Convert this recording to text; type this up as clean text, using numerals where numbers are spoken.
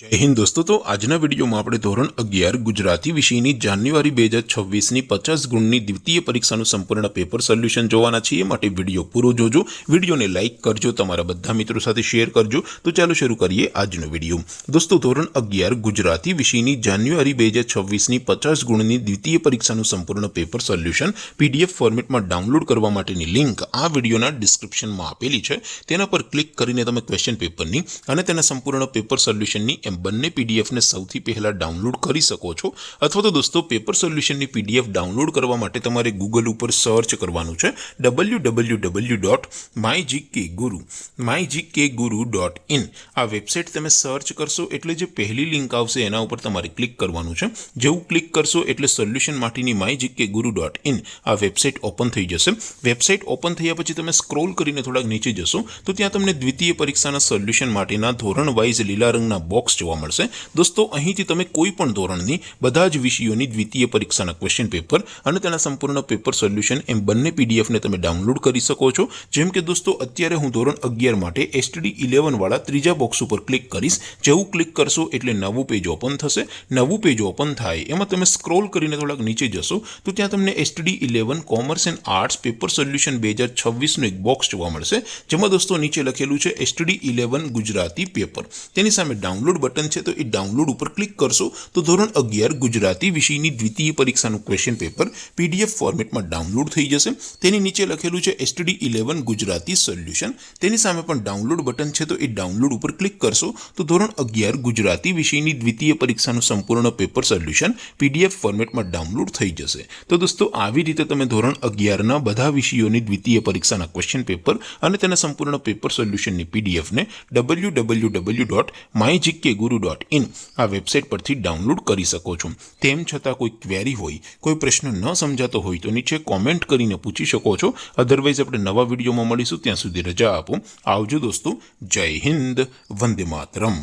जय हिंद दोस्तों। तो आजना वीडियो में આપણે ધોરણ 11 ગુજરાતી વિષયની જાન્યુઆરી 2026 ની 50 ગુણની દ્વિતીય પરીક્ષાનું સંપૂર્ણ પેપર સોલ્યુશન જોવાના છીએ। માટે વિડિયો પૂરો જોજો, વિડિયોને લાઈક કરજો, તમારા બધા મિત્રો સાથે શેર કરજો। તો ચાલો શરૂ કરીએ આજનો વિડિયો। દોસ્તો ધોરણ 11 ગુજરાતી વિષયની જાન્યુઆરી 2026 ની 50 ગુણની દ્વિતીય પરીક્ષાનું સંપૂર્ણ પેપર સોલ્યુશન પીડીએફ ફોર્મેટમાં ડાઉનલોડ કરવા માટેની લિંક આ વિડિયોના ડિસ્ક્રિપ્શનમાં આપેલી છે। તેના પર ક્લિક કરીને તમે ક્વેશ્ચન પેપરની અને તેના સંપૂર્ણ પેપર સોલ્યુશનની એમ બંને પીડીએફ ને સૌથી પહેલા ડાઉનલોડ કરી શકો છો। અથવા તો દોસ્તો પેપર સોલ્યુશનની પીડીએફ ડાઉનલોડ કરવા માટે તમારે ગૂગલ ઉપર સર્ચ કરવાનું છે www.mygkguru.in। આ વેબસાઇટ તમે સર્ચ કરશો એટલે જે પહેલી લિંક આવશે એના ઉપર તમારે ક્લિક કરવાનું છે। જેવું ક્લિક કરશો એટલે સોલ્યુશન માટેની mygkguru.in આ વેબસાઇટ ઓપન થઈ જશે। વેબસાઇટ ઓપન થયા પછી તમે સ્ક્રોલ કરીને થોડાક નીચે જશો તો ત્યાં તમને દ્વિતીય પરીક્ષાના સોલ્યુશન માટેના ધોરણ વાઇઝ લીલા રંગના બોક્સ જોવા મળશે। दोस्तों અહીંથી તમે કોઈ પણ ધોરણની બધા જ વિષયોની દ્વિતીય પરીક્ષાના ક્વેશ્ચન પેપર અને તેના સંપૂર્ણ પેપર સોલ્યુશન એમ બંને પીડીએફ ને તમે ડાઉનલોડ કરી શકો છો। જેમ કે દોસ્તો અત્યારે હું ધોરણ 11 માટે STD 11 વાળા ત્રીજા બોક્સ ઉપર ક્લિક કરીશ। જેવું ક્લિક કરશો એટલે નવું પેજ ઓપન થશે। નવું પેજ ઓપન થાય એમાં તમે સ્ક્રોલ કરીને થોડાક નીચે જશો તો ત્યાં તમને STD 11 commerce and arts paper solution 2026 નું એક બોક્સ જોવા મળશે। જેમાં દોસ્તો નીચે લખેલું છે STD 11 ગુજરાતી પેપર। તેની સામે ડાઉનલોડ બટન છે तो ये डाउनलोड पर क्लिक करशो तो धोरण 11 गुजराती विषयनी द्वितीय परीक्षाનું क्वेश्चन पेपर पीडीएफ फॉर्मेट में डाउनलोड થઈ જશે। તેની નીચે લખેલું છે STD 11 ગુજરાતી સોલ્યુશન। તેની સામે પણ ડાઉનલોડ બટન છે તો એ ડાઉનલોડ ઉપર ક્લિક કરશો તો ધોરણ 11 ગુજરાતી વિષયની દ્વિતીય પરીક્ષાનું સંપૂર્ણ પેપર સોલ્યુશન પીડીએફ ફોર્મેટમાં ડાઉનલોડ થઈ જશે। તો દોસ્તો આવી રીતે તમે ધોરણ 11 ના બધા વિષયોની દ્વિતીય પરીક્ષાના ક્વેશ્ચન પેપર અને તેના સંપૂર્ણ પેપર સોલ્યુશનની પીડીએફ ને www.mygkguru.in આ વેબસાઇટ પરથી ડાઉનલોડ કરી શકો છો। તેમ છતાં કોઈ ક્વેરી હોય, કોઈ પ્રશ્ન ન સમજાતો હોય તો નીચે કોમેન્ટ કરીને પૂછી શકો છો। અધરવાઇઝ આપણે નવા વિડીયોમાં મળીશું, ત્યાં સુધી રજા આપો। આવજો દોસ્તો। જય હિન્દ, વંદે માતરમ।